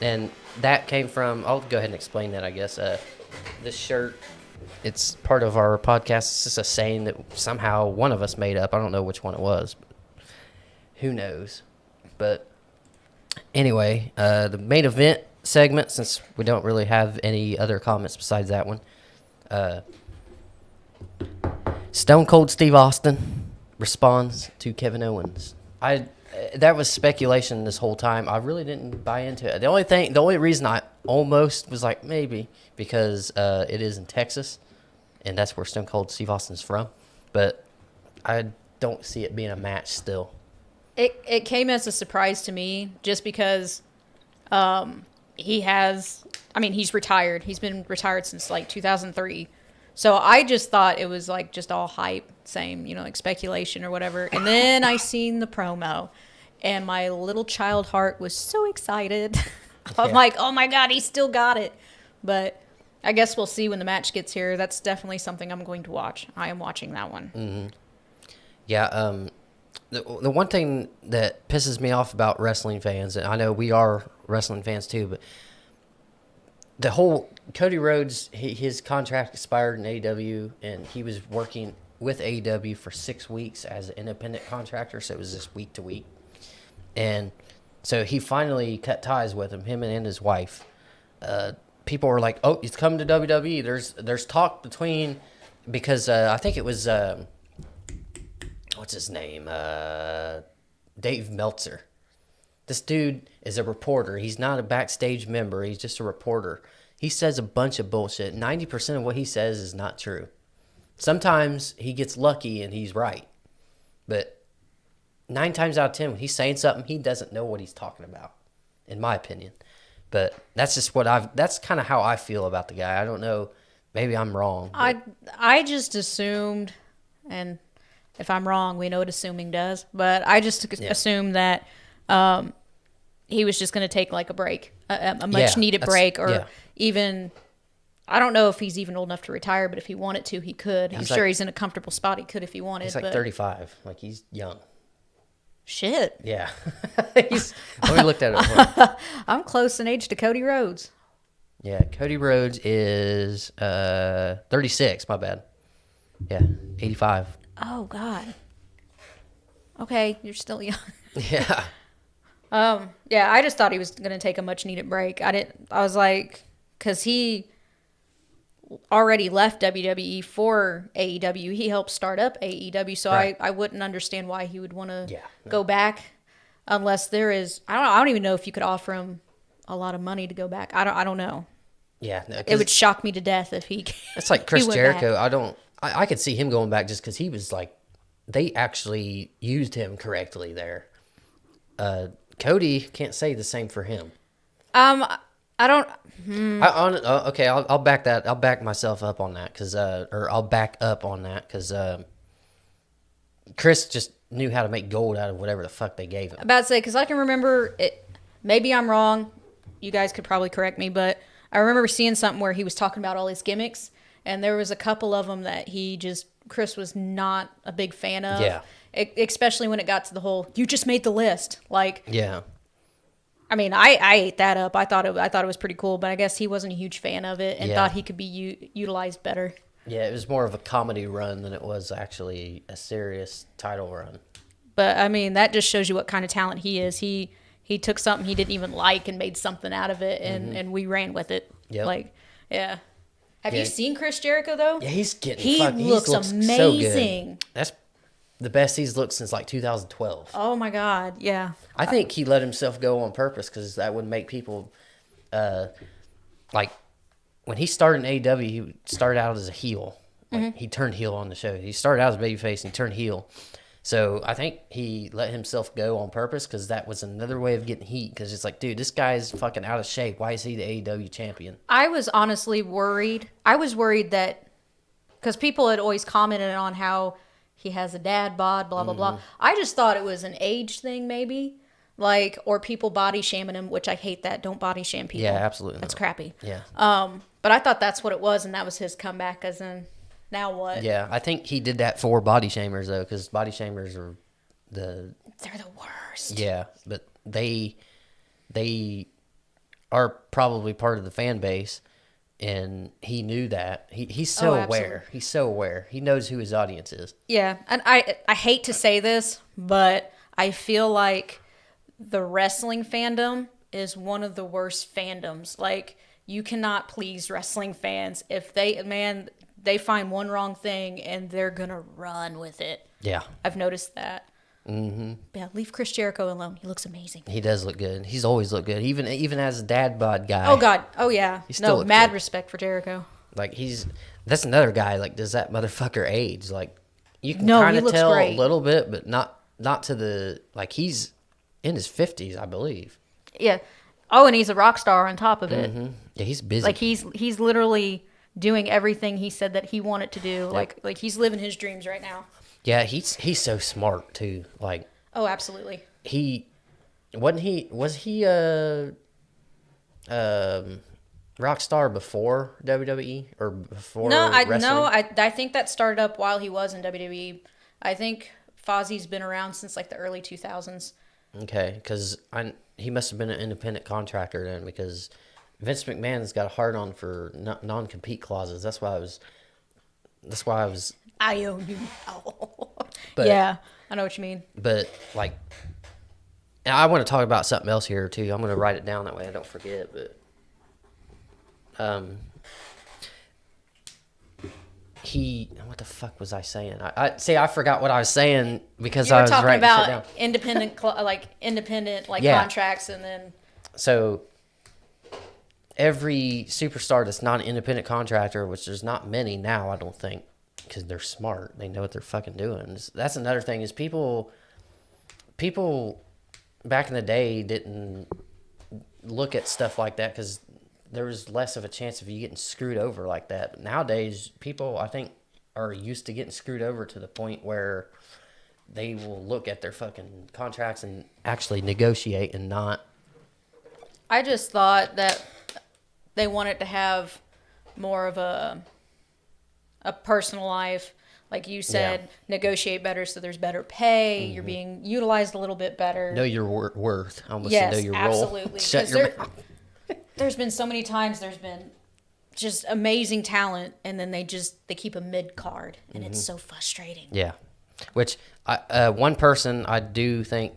And that came from. I'll go ahead and explain that. I guess this shirt. It's part of our podcast. It's just a saying that somehow one of us made up. I don't know which one it was. But who knows? But anyway, the main event segment, since we don't really have any other comments besides that one, Stone Cold Steve Austin responds to Kevin Owens. That was speculation this whole time. I really didn't buy into it. The only reason I almost was like maybe because it is in Texas, and that's where Stone Cold Steve Austin's from. But I don't see it being a match still. It came as a surprise to me just because he's retired. He's been retired since like 2003. So I just thought it was like just all hype, same, like speculation or whatever. And then I seen the promo and my little child heart was so excited. I'm like, oh my God, he still got it. But I guess we'll see when the match gets here. That's definitely something I'm going to watch. I am watching that one. Mm-hmm. Yeah, the one thing that pisses me off about wrestling fans, and I know we are wrestling fans too, but the whole Cody Rhodes, his contract expired in AEW, and he was working with AEW for 6 weeks as an independent contractor, so it was just week to week. And so he finally cut ties with him and his wife. People were like, "Oh, he's coming to WWE." There's talk between, because I think it was what's his name, Dave Meltzer. This dude is a reporter. He's not a backstage member. He's just a reporter. He says a bunch of bullshit. 90% of what he says is not true. Sometimes he gets lucky and he's right, but 9 times out of 10, when he's saying something, he doesn't know what he's talking about, in my opinion. But that's just that's kind of how I feel about the guy. I don't know. Maybe I'm wrong. I just assumed, and if I'm wrong, we know what assuming does, but I just assumed that he was just going to take like a break, a much needed break, or even, I don't know if he's even old enough to retire, but if he wanted to, he could. I'm sure he's in a comfortable spot. He could if he wanted. He's like 35. Like, he's young. Shit. Yeah. Let me look that up. I'm close in age to Cody Rhodes. Yeah, Cody Rhodes is 36. My bad. Yeah, 85. Oh, God. Okay, you're still young. Yeah. Yeah, I just thought he was going to take a much needed break. I was like, because he already left WWE for AEW. He helped start up AEW, so right. I wouldn't understand why he would want to go back unless there is, I don't even know if you could offer him a lot of money to go back. I don't know. Yeah. No, it would shock me to death if he It's like Chris Jericho. Back. I could see him going back just because he was like, they actually used him correctly there. Cody, can't say the same for him. I don't. Okay, I'll back that. I'll back myself up on that because Chris just knew how to make gold out of whatever the fuck they gave him. About to say, because I can remember it. Maybe I'm wrong. You guys could probably correct me, but I remember seeing something where he was talking about all his gimmicks, and there was a couple of them that Chris was not a big fan of. Yeah. Especially when it got to the whole, you just made the list. Like, yeah. I mean, I ate that up. I thought it was pretty cool, but I guess he wasn't a huge fan of it and thought he could be utilized better. Yeah, it was more of a comedy run than it was actually a serious title run. But I mean, that just shows you what kind of talent he is. He took something he didn't even like and made something out of it, and we ran with it. Yep. Like, yeah. Have you seen Chris Jericho though? Yeah, he's getting. He looks so amazing. good. That's the best he's looked since like 2012. Oh my God, yeah. I think he let himself go on purpose because that would make people, like, when he started in AEW, he started out as a heel. Like, he turned heel on the show. He started out as a babyface and he turned heel. So I think he let himself go on purpose because that was another way of getting heat. Because it's like, dude, this guy's fucking out of shape. Why is he the AEW champion? I was honestly worried. I was worried that because people had always commented on how he has a dad bod, blah, blah, blah. I just thought it was an age thing, maybe. Like, or people body shaming him, which I hate that. Don't body shame people. Yeah, absolutely. That's crappy. Yeah. But I thought that's what it was, and that was his comeback, as in, now what? Yeah, I think he did that for body shamers, though, because body shamers are They're the worst. Yeah, but they are probably part of the fan base, and he knew that. He's so aware. Absolutely. He's so aware. He knows who his audience is. Yeah, and I hate to say this, but I feel like the wrestling fandom is one of the worst fandoms. Like, you cannot please wrestling fans. If they find one wrong thing and they're gonna run with it. Yeah, I've noticed that. Mm-hmm. Yeah, leave Chris Jericho alone. He looks amazing. he does look good. He's always looked good, even as a dad bod guy. Oh God. Oh yeah. still No, looks mad good. respect for Jericho. Like that's another guy. Like, does that motherfucker age? Like, you can No, he kind of looks tell great. a little bit, but not to the like he's in his 50s, I believe. Yeah. Oh, and he's a rock star on top of it. Yeah, he's busy. Like he's literally doing everything he said that he wanted to do. Like he's living his dreams right now. Yeah, he's so smart too. Like, Oh, absolutely. was he a rock star before WWE or before wrestling? I think that started up while he was in WWE. I think Fozzie's been around since like the early 2000s. Okay, because he must have been an independent contractor then, because Vince McMahon's got a hard on for non-compete clauses. That's why I was. I own you now. But- Yeah, I know what you mean. But like, and I want to talk about something else here too. I'm going to write it down that way I don't forget. But what the fuck was I saying? I forgot what I was saying because You I were was talking writing shit down. about independent Yeah. contracts, and then So every superstar that's not an independent contractor, which there's not many now, I don't think, because they're smart, they know what they're fucking doing. That's another thing is people back in the day didn't look at stuff like that because there was less of a chance of you getting screwed over like that. But nowadays, people, I think, are used to getting screwed over to the point where they will look at their fucking contracts and actually negotiate and not. I just thought that they wanted to have more of a personal life. Like you said, Yeah. negotiate better so there's better pay. You're being utilized a little bit better. Know your worth. I almost said Yes, know your absolutely. role. Shut 'Cause your mouth. There's been so many times there's been just amazing talent, and then they keep a mid card, and it's so frustrating. Yeah. Which, one person I do think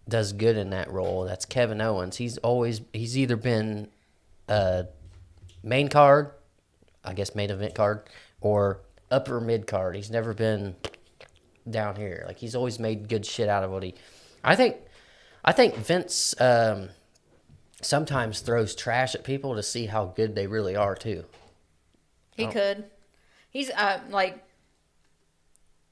does good in that role, that's Kevin Owens. He's either been main card, I guess main event card, or upper mid card. He's never been down here. Like, he's always made good shit out of what he. I think Vince sometimes throws trash at people to see how good they really are too. He could. He's like,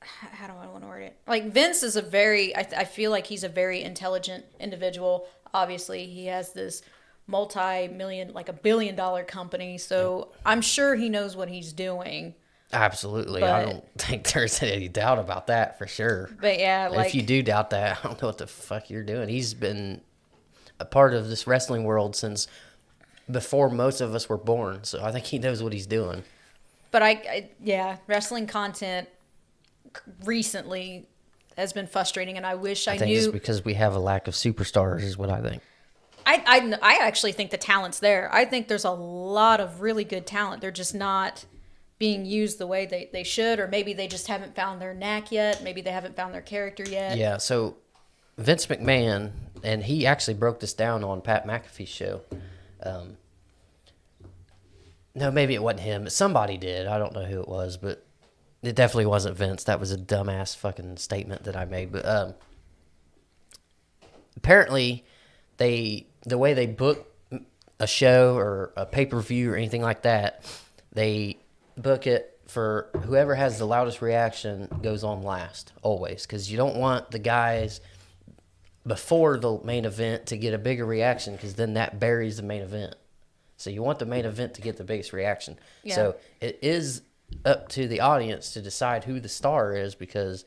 how do I want to word it? Like, Vince is I feel like he's a very intelligent individual. Obviously, he has this multi-million, like $1 billion company. So I'm sure he knows what he's doing. Absolutely. I But- don't think there's any doubt about that for sure. But yeah, like, If you do doubt that, I don't know what the fuck you're doing. He's been a part of this wrestling world since before most of us were born. So I think he knows what he's doing. but yeah, wrestling content recently has been frustrating, and I wish I I think it's knew. because we have a lack of superstars is what I think. I actually think the talent's there. I think there's a lot of really good talent. They're just not being used the way they should, or maybe they just haven't found their knack yet. Maybe they haven't found their character yet. Yeah, so Vince McMahon, and he actually broke this down on Pat McAfee's show. No, maybe it wasn't him. Somebody did. I don't know who it was, but it definitely wasn't Vince. That was a dumbass fucking statement that I made. But apparently, the way they book a show or a pay-per-view or anything like that, they book it for whoever has the loudest reaction goes on last, always. Because you don't want the guys before the main event to get a bigger reaction, because then that buries the main event. So you want the main event to get the biggest reaction. Yeah. So it is up to the audience to decide who the star is, because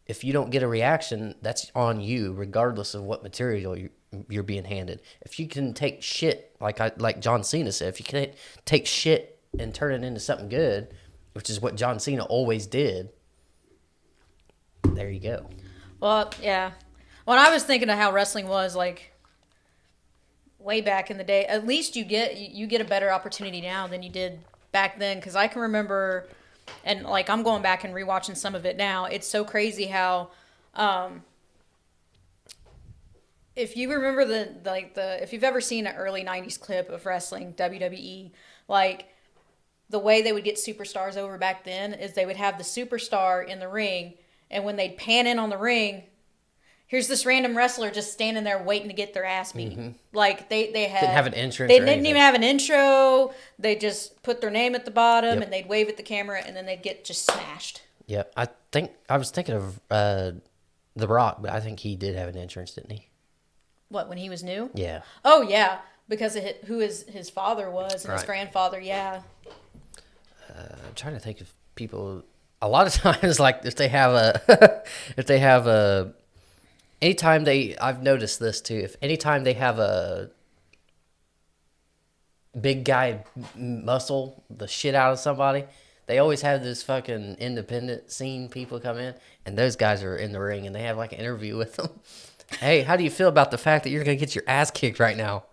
if you don't get a reaction, that's on you, regardless of what material you're being handed. If you can take shit, like John Cena said, if you can take shit and turn it into something good, which is what John Cena always did, there you go. Well, yeah. When I was thinking of how wrestling was like way back in the day, at least you get a better opportunity now than you did back then. Because I can remember, and like I'm going back and rewatching some of it now. It's so crazy how, if you remember if you've ever seen an early '90s clip of wrestling, WWE, like the way they would get superstars over back then is they would have the superstar in the ring, and when they'd pan in on the ring, here's this random wrestler just standing there waiting to get their ass beat. Mm-hmm. Like they didn't have an entrance. They didn't even have an intro. They just put their name at the bottom, yep, and they'd wave at the camera, and then they'd get just smashed. Yep, I was thinking of The Rock, but I think he did have an entrance, didn't he? What, when he was new? Yeah. Oh yeah, because of who his father was and right, his grandfather. Yeah. I'm trying to think of people. A lot of times, like if they have a anytime I've noticed this too. If anytime they have a big guy muscle the shit out of somebody, they always have this fucking independent scene people come in, and those guys are in the ring, and they have like an interview with them. Hey, how do you feel about the fact that you're gonna get your ass kicked right now?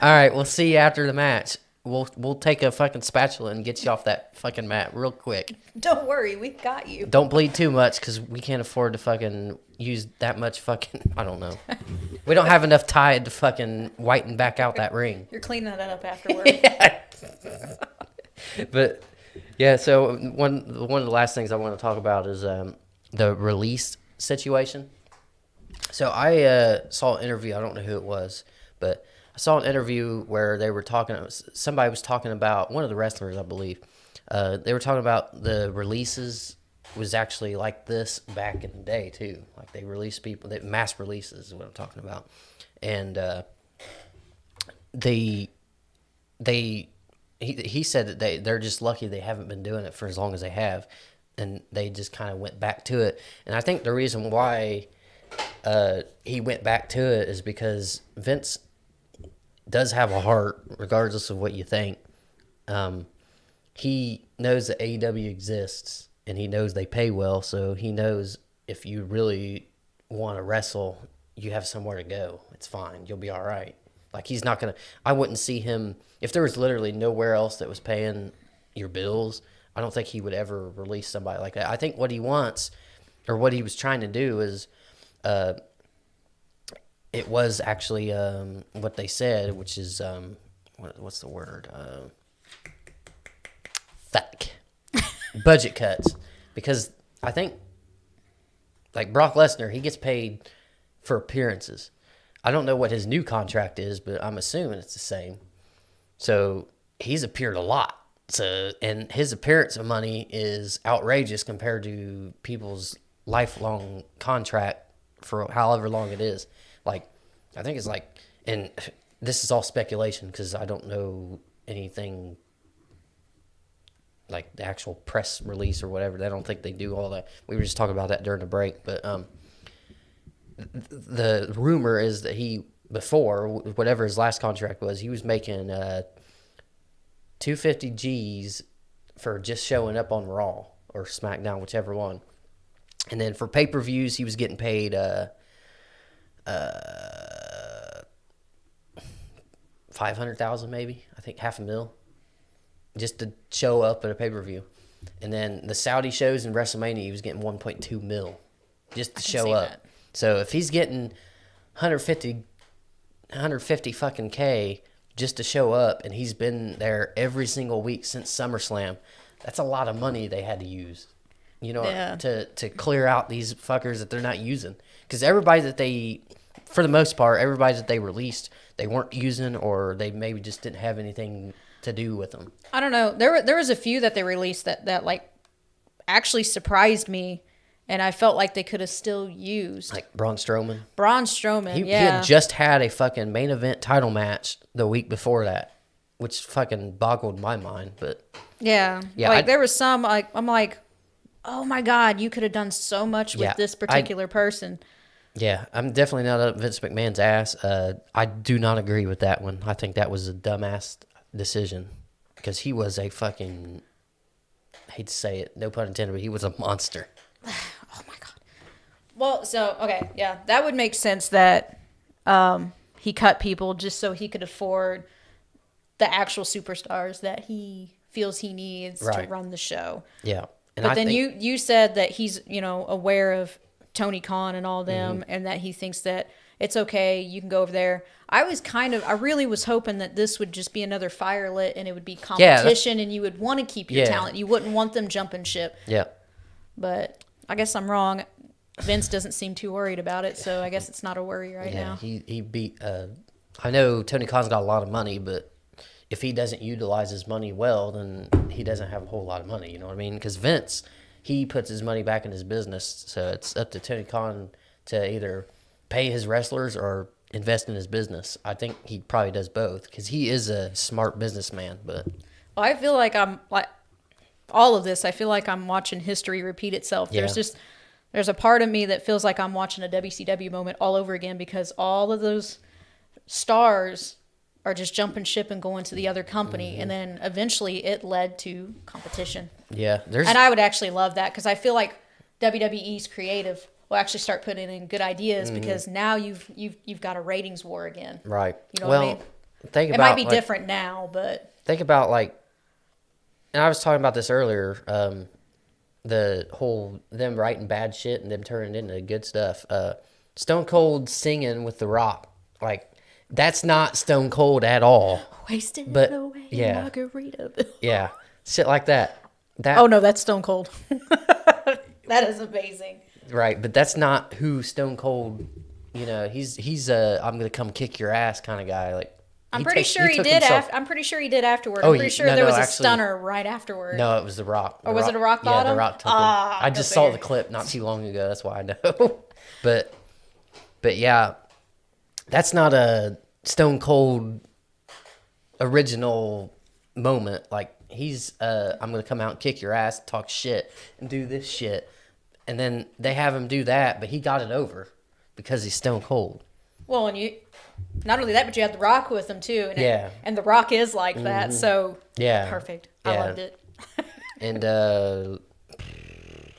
All right, we'll see you after the match. We'll take a fucking spatula and get you off that fucking mat real quick. Don't worry, we got you. Don't bleed too much, because we can't afford to fucking use that much fucking, I don't know. We don't have enough Tide to fucking whiten back out that ring. You're cleaning that up afterwards. Yeah. But, yeah, so one of the last things I want to talk about is the release situation. So I saw an interview, I don't know who it was, but I saw an interview where they were somebody was talking about, one of the wrestlers, I believe, they were talking about the releases was actually like this back in the day too. Like they release people, that mass releases is what I'm talking about. And he said that they're just lucky they haven't been doing it for as long as they have, and they just kind of went back to it. And I think the reason why he went back to it is because Vince does have a heart, regardless of what you think. He knows that AEW exists, and he knows they pay well, so he knows if you really want to wrestle, you have somewhere to go. It's fine. You'll be all right. Like, he's not going to... I wouldn't see him... If there was literally nowhere else that was paying your bills, I don't think he would ever release somebody like that. I think what he wants, or what he was trying to do is... it was actually what they said, which is... what's the word? Budget cuts. Because I think... Like, Brock Lesnar, he gets paid for appearances. I don't know what his new contract is, but I'm assuming it's the same. So he's appeared a lot. So, and his appearance money is outrageous compared to people's lifelong contract for however long it is. Like, I think it's like, and this is all speculation because I don't know anything like the actual press release or whatever. I don't think they do all that. We were just talking about that during the break, but the rumor is that he, before whatever his last contract was, he was making 250 G's for just showing up on Raw or SmackDown, whichever one. And then for pay-per-views, he was getting paid 500,000 maybe. I think $500,000 just to show up at a pay-per-view. And then the Saudi shows and WrestleMania, he was getting 1.2 mil just to show up. That. So if he's getting 150 fucking K just to show up, and he's been there every single week since SummerSlam. That's a lot of money they had to use, you know, Yeah. to clear out these fuckers that they're not using. Because everybody that they, for the most part, everybody that they released, they weren't using, or they maybe just didn't have anything to do with them. I don't know. There was a few that they released that like actually surprised me, and I felt like they could have still used. Like Braun Strowman. Braun Strowman, He yeah. had just had a fucking main event title match the week before that, which fucking boggled my mind. But Yeah. Yeah, Like there was some like I'm like, oh my God, you could have done so much with Yeah, this particular person. yeah, I'm definitely not up Vince McMahon's ass. I do not agree with that one. I think that was a dumbass decision because he was a fucking, I hate to say it, no pun intended, but he was a monster. Oh my God. Well, so okay, yeah, that would make sense that he cut people just so he could afford the actual superstars that he feels he needs Right. to run the show. Yeah. And But I then think, you said that he's, aware of Tony Khan and all them, Mm-hmm. and that he thinks that it's okay, you can go over there. I really was hoping that this would just be another fire lit and it would be competition and you would want to keep your Yeah. talent. You wouldn't want them jumping ship. yeah. But I guess I'm wrong. Vince doesn't seem too worried about it, so I guess it's not a worry right Yeah, now. he beat. I know Tony Khan's got a lot of money, but if he doesn't utilize his money well, then he doesn't have a whole lot of money. You know what I mean? Because Vince, he puts his money back in his business, so it's up to Tony Khan to either pay his wrestlers or invest in his business. I think he probably does both because he is a smart businessman. But Well, I feel like I'm like all of this. I feel like I'm watching history repeat itself. Yeah. There's a part of me that feels like I'm watching a WCW moment all over again because all of those stars are just jumping ship and going to the other company, Mm-hmm. and then eventually it led to competition. yeah, there's And I would actually love that because I feel like WWE's creative will actually start putting in good ideas Mm-hmm. because now you've got a ratings war again. right. You know what I well, mean? think It about might be like, different now, but think about like, and I was talking about this earlier. The whole them writing bad shit and them turning it into good stuff. Stone Cold singing with The Rock, like that's not Stone Cold at all. wasted But, away yeah. margarita. Yeah, shit like that. That Oh no, that's Stone Cold. That is amazing. right, but that's not who Stone Cold. You know, he's a I'm gonna come kick your ass kind of guy. Like I'm pretty sure he took did. himself- I'm pretty sure he did afterward. Oh, I'm pretty sure no, there no, was a actually- stunner right afterward. No, it was The Rock. Or was it a rock Yeah, bottom? The Rock took him. Ah, I go just saw figure. the clip not too long ago. That's why I know. but yeah, that's not a Stone Cold original moment. Like he's I'm gonna come out and kick your ass, talk shit, and do this shit, and then they have him do that, but he got it over because he's Stone Cold. Well, and you not only that, but you had The Rock with him too. And Yeah. and The Rock is like that, so Yeah, perfect. I Yeah. loved it. And I'm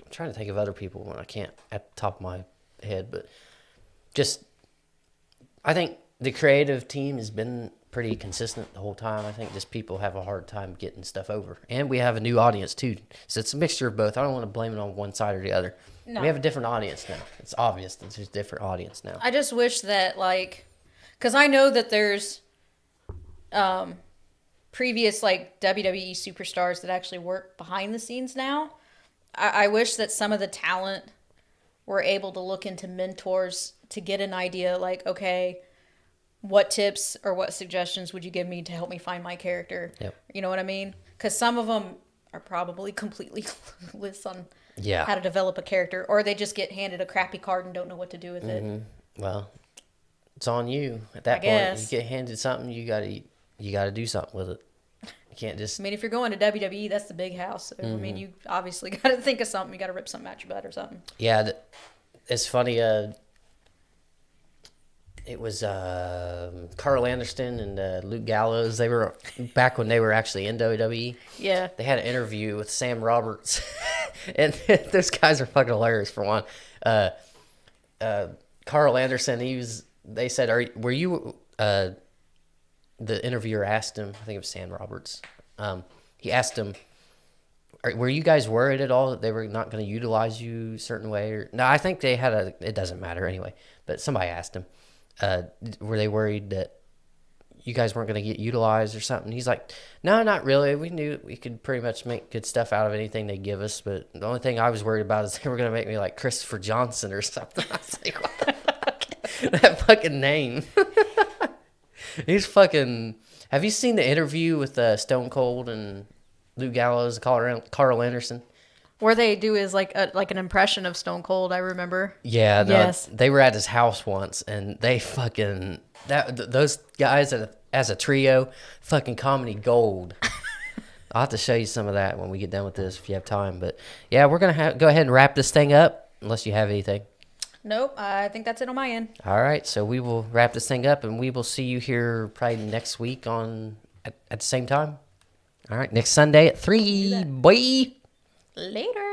trying to think of other people when I can't at the top of my head, but just I think the creative team has been pretty consistent the whole time. I think just people have a hard time getting stuff over, and we have a new audience too, so it's a mixture of both. I don't want to blame it on one side or the other. No. We have a different audience now. It's obvious that there's a different audience now. I just wish that because I know that there's previous like WWE superstars that actually work behind the scenes now. I wish that some of the talent were able to look into mentors to get an idea like, okay, what tips or what suggestions would you give me to help me find my character? Yep. You know what I mean? Because some of them are probably completely clueless on Yeah. how to develop a character, or they just get handed a crappy card and don't know what to do with it. Well, it's on you at that point. guess. You get handed something, you gotta do something with it. You can't just I mean, if you're going to WWE, that's the big house. So, I mean, you obviously got to think of something. You got to rip something out your butt or something. Yeah, it's funny. It was Carl Anderson and Luke Gallows. They were back when they were actually in WWE. Yeah. They had an interview with Sam Roberts, and those guys are fucking hilarious. For one, Carl Anderson, They said, were you?" The interviewer asked him. I think it was Sam Roberts. He asked him, were you guys worried at all that they were not going to utilize you a certain way? Or no, I think they had it doesn't matter anyway. But somebody asked him, were they worried that you guys weren't going to get utilized or something. He's like, no, not really. We knew we could pretty much make good stuff out of anything they give us. But the only thing I was worried about is they were going to make me like Christopher Johnson or something. I was like, what the fuck? That fucking name. He's fucking. Have you seen the interview with Stone Cold and Luke Gallows, Carl Anderson? Where they do is like an impression of Stone Cold. I remember. Yeah, no, Yes. they were at his house once, and they fucking those guys as a trio, fucking comedy gold. I'll have to show you some of that when we get done with this if you have time. But yeah, we're gonna go ahead and wrap this thing up unless you have anything. Nope, I think that's it on my end. All right, so we will wrap this thing up, and we will see you here probably next week at the same time. All right, next Sunday at 3, boy. Later.